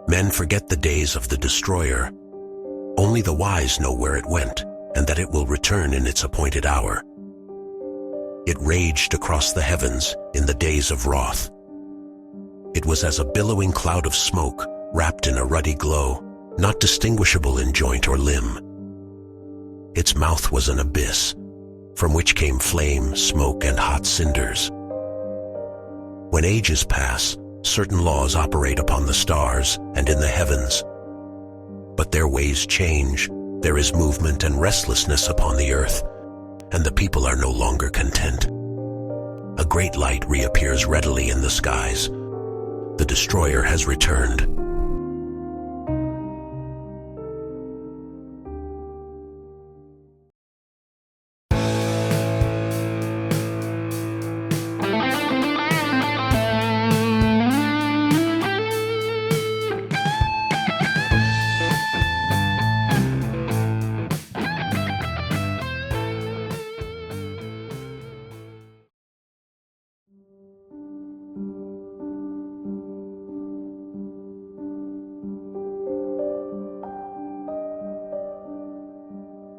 Men forget the days of the destroyer. Only the wise know where it went, and that it will return in its appointed hour. It raged across the heavens in the days of wrath. It was as a billowing cloud of smoke, wrapped in a ruddy glow, not distinguishable in joint or limb. Its mouth was an abyss, from which came flame, smoke, and hot cinders. When ages pass, certain laws operate upon the stars and in the heavens. But their ways change, there is movement and restlessness upon the earth, and the people are no longer content. A great light reappears readily in the skies. The destroyer has returned.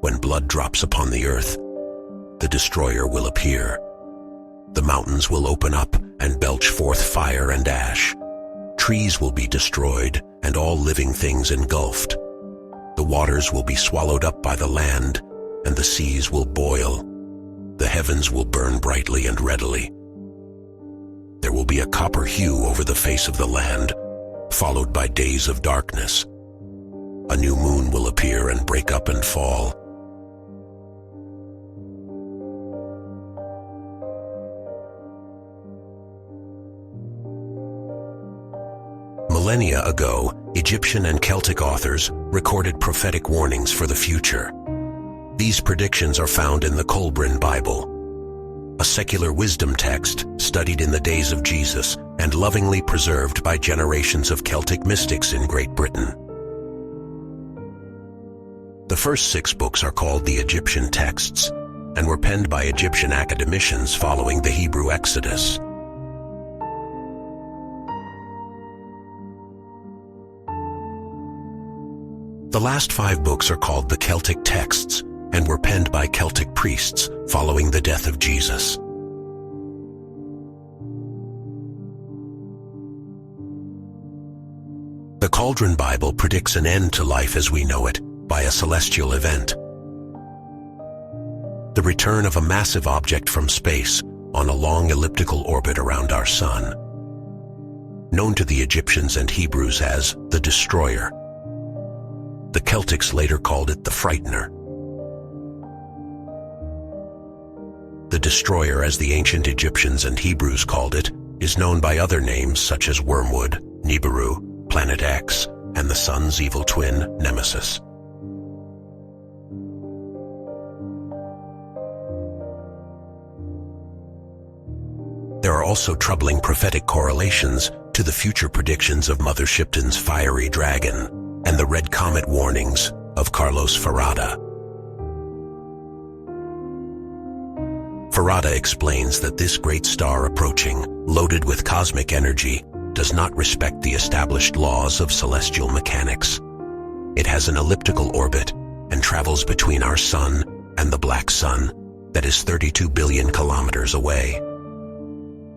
When blood drops upon the earth, the destroyer will appear. The mountains will open up and belch forth fire and ash. Trees will be destroyed and all living things engulfed. The waters will be swallowed up by the land, and the seas will boil. The heavens will burn brightly and readily. There will be a copper hue over the face of the land, followed by days of darkness. A new moon will appear and break up and fall. Millennia ago, Egyptian and Celtic authors recorded prophetic warnings for the future. These predictions are found in the Colbrin Bible, a secular wisdom text studied in the days of Jesus and lovingly preserved by generations of Celtic mystics in Great Britain. The first 6 books are called the Egyptian texts and were penned by Egyptian academicians following the Hebrew Exodus. The last 5 books are called the Celtic texts and were penned by Celtic priests following the death of Jesus. The Cauldron Bible predicts an end to life as we know it by a celestial event. The return of a massive object from space on a long elliptical orbit around our sun, known to the Egyptians and Hebrews as the Destroyer. The Celtics later called it the Frightener. The Destroyer, as the ancient Egyptians and Hebrews called it, is known by other names such as Wormwood, Nibiru, Planet X, and the Sun's evil twin, Nemesis. There are also troubling prophetic correlations to the future predictions of Mother Shipton's fiery dragon and the red comet warnings of Carlos Ferrada. Ferrada explains that this great star approaching, loaded with cosmic energy, does not respect the established laws of celestial mechanics. It has an elliptical orbit and travels between our sun and the black sun that is 32 billion kilometers away.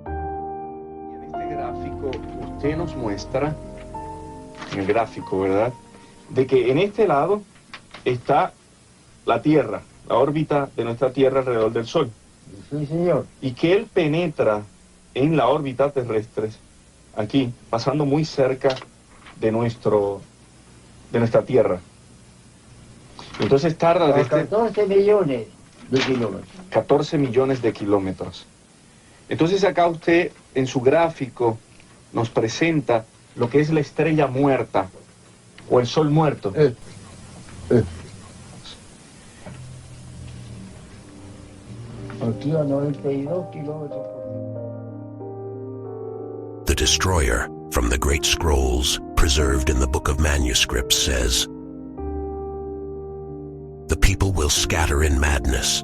En este gráfico usted nos muestra, en el gráfico, ¿verdad?, de que en este lado está la Tierra, la órbita de nuestra Tierra alrededor del Sol. Sí, señor. Y que él penetra en la órbita terrestre, aquí, pasando muy cerca de nuestra Tierra. Entonces tarda A 14 millones de kilómetros. 14 millones de kilómetros. Entonces acá usted, en su gráfico, nos presenta lo que es la estrella muerta, o el sol muerto. Aquí a 92 kilómetros por The Destroyer, from the great scrolls preserved in the Book of Manuscripts, says, "The people will scatter in madness.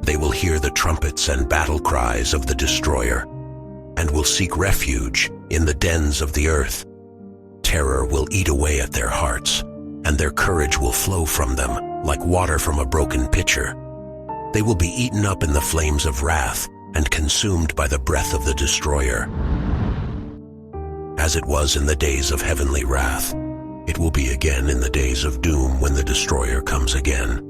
They will hear the trumpets and battle cries of the Destroyer, and will seek refuge in the dens of the earth, terror will eat away at their hearts, and their courage will flow from them like water from a broken pitcher. They will be eaten up in the flames of wrath and consumed by the breath of the destroyer. As it was in the days of heavenly wrath, it will be again in the days of doom when the destroyer comes again.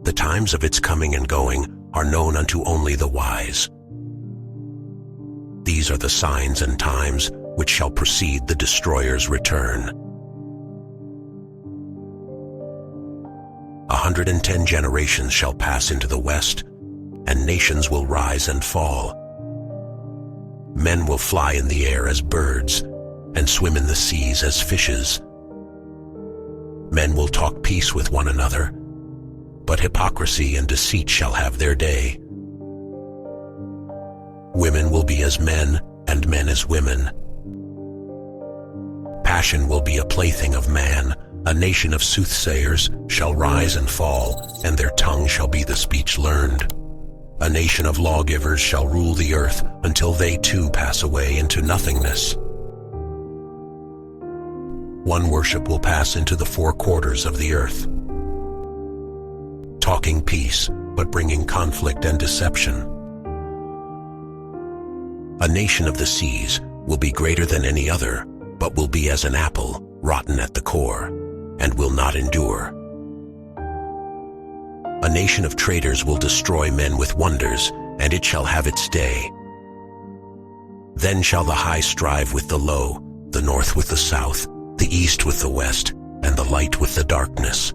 The times of its coming and going are known unto only the wise. These are the signs and times which shall precede the destroyer's return. 110 generations shall pass into the west, and nations will rise and fall. Men will fly in the air as birds, and swim in the seas as fishes. Men will talk peace with one another, but hypocrisy and deceit shall have their day. Women will be as men, and men as women. Passion will be a plaything of man. A nation of soothsayers shall rise and fall, and their tongue shall be the speech learned. A nation of lawgivers shall rule the earth until they too pass away into nothingness. One worship will pass into the four quarters of the earth, talking peace, but bringing conflict and deception. A nation of the seas will be greater than any other, but will be as an apple, rotten at the core, and will not endure. A nation of traitors will destroy men with wonders, and it shall have its day. Then shall the high strive with the low, the north with the south, the east with the west, and the light with the darkness.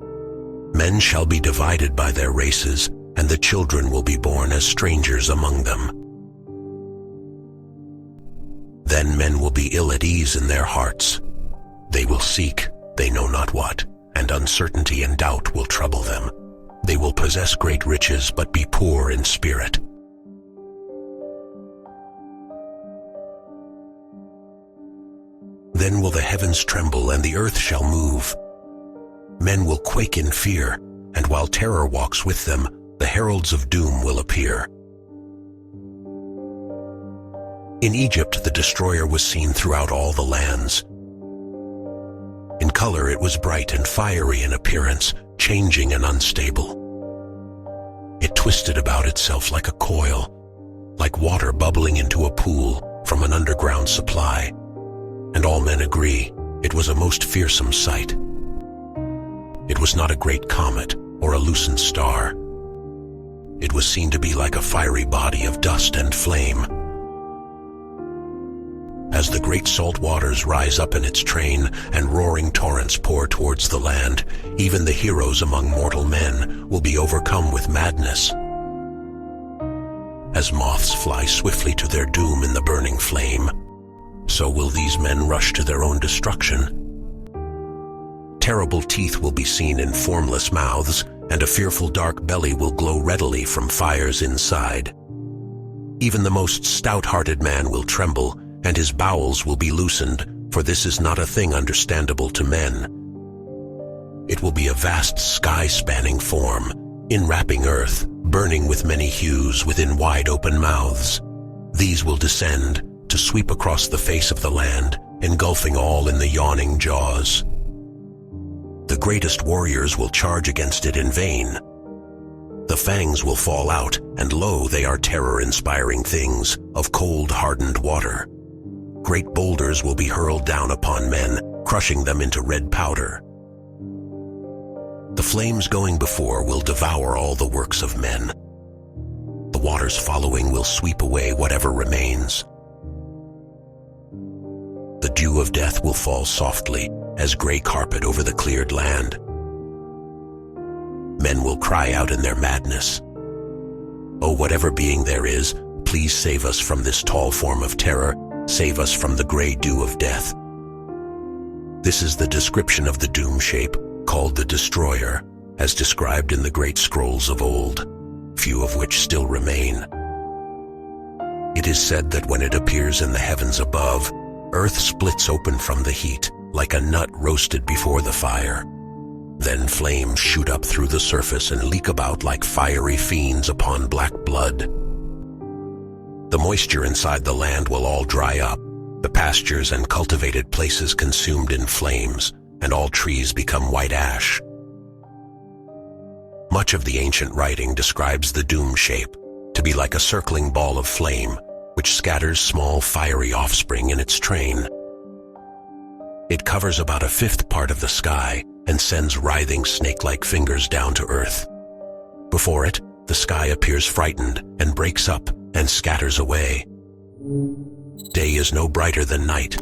Men shall be divided by their races, and the children will be born as strangers among them. Then men will be ill at ease in their hearts. They will seek, they know not what, and uncertainty and doubt will trouble them. They will possess great riches, but be poor in spirit. Then will the heavens tremble, and the earth shall move. Men will quake in fear, and while terror walks with them, the heralds of doom will appear. In Egypt, the destroyer was seen throughout all the lands. In color, it was bright and fiery in appearance, changing and unstable. It twisted about itself like a coil, like water bubbling into a pool from an underground supply, and all men agree it was a most fearsome sight. It was not a great comet or a lucent star. It was seen to be like a fiery body of dust and flame. As the great salt waters rise up in its train and roaring torrents pour towards the land, even the heroes among mortal men will be overcome with madness. As moths fly swiftly to their doom in the burning flame, so will these men rush to their own destruction. Terrible teeth will be seen in formless mouths, and a fearful dark belly will glow readily from fires inside. Even the most stout-hearted man will tremble, and his bowels will be loosened, for this is not a thing understandable to men. It will be a vast sky-spanning form, enwrapping earth, burning with many hues within wide-open mouths. These will descend to sweep across the face of the land, engulfing all in the yawning jaws. The greatest warriors will charge against it in vain. The fangs will fall out, and lo, they are terror-inspiring things of cold, hardened water. Great boulders will be hurled down upon men, crushing them into red powder. The flames going before will devour all the works of men. The waters following will sweep away whatever remains. The dew of death will fall softly as gray carpet over the cleared land. Men will cry out in their madness, "Oh, whatever being there is, please save us from this tall form of terror. Save us from the gray dew of death." This is the description of the doom shape, called the destroyer, as described in the great scrolls of old, few of which still remain. It is said that when it appears in the heavens above, earth splits open from the heat, like a nut roasted before the fire. Then flames shoot up through the surface and leak about like fiery fiends upon black blood. The moisture inside the land will all dry up, The pastures and cultivated places consumed in flames, and all trees become white ash. Much of the ancient writing describes the doom shape to be like a circling ball of flame, which scatters small fiery offspring in its train. It covers about a fifth part of the sky and sends writhing snake-like fingers down to earth. Before it, the sky appears frightened and breaks up and scatters away. Day is no brighter than night.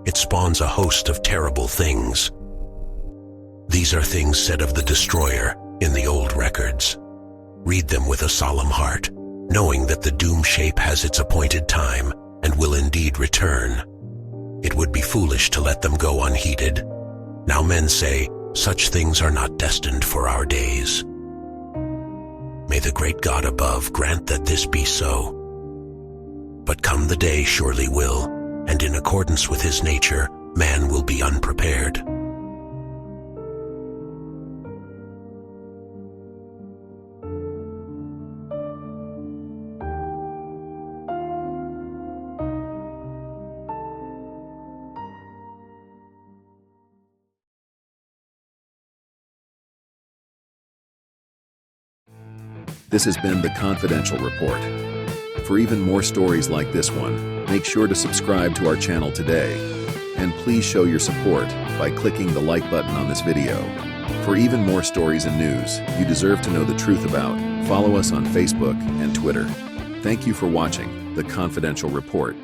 It spawns a host of terrible things. These are things said of the destroyer in the old records. Read them with a solemn heart, knowing that the doom shape has its appointed time and will indeed return. It would be foolish to let them go unheeded. Now men say, such things are not destined for our days. May the great God above grant that this be so. But come the day surely will, and in accordance with his nature, man will be unprepared. This has been the Confidential Report. For even more stories like this one, make sure to subscribe to our channel today. And please show your support by clicking the like button on this video. For even more stories and news you deserve to know the truth about, follow us on Facebook and Twitter. Thank you for watching the Confidential Report.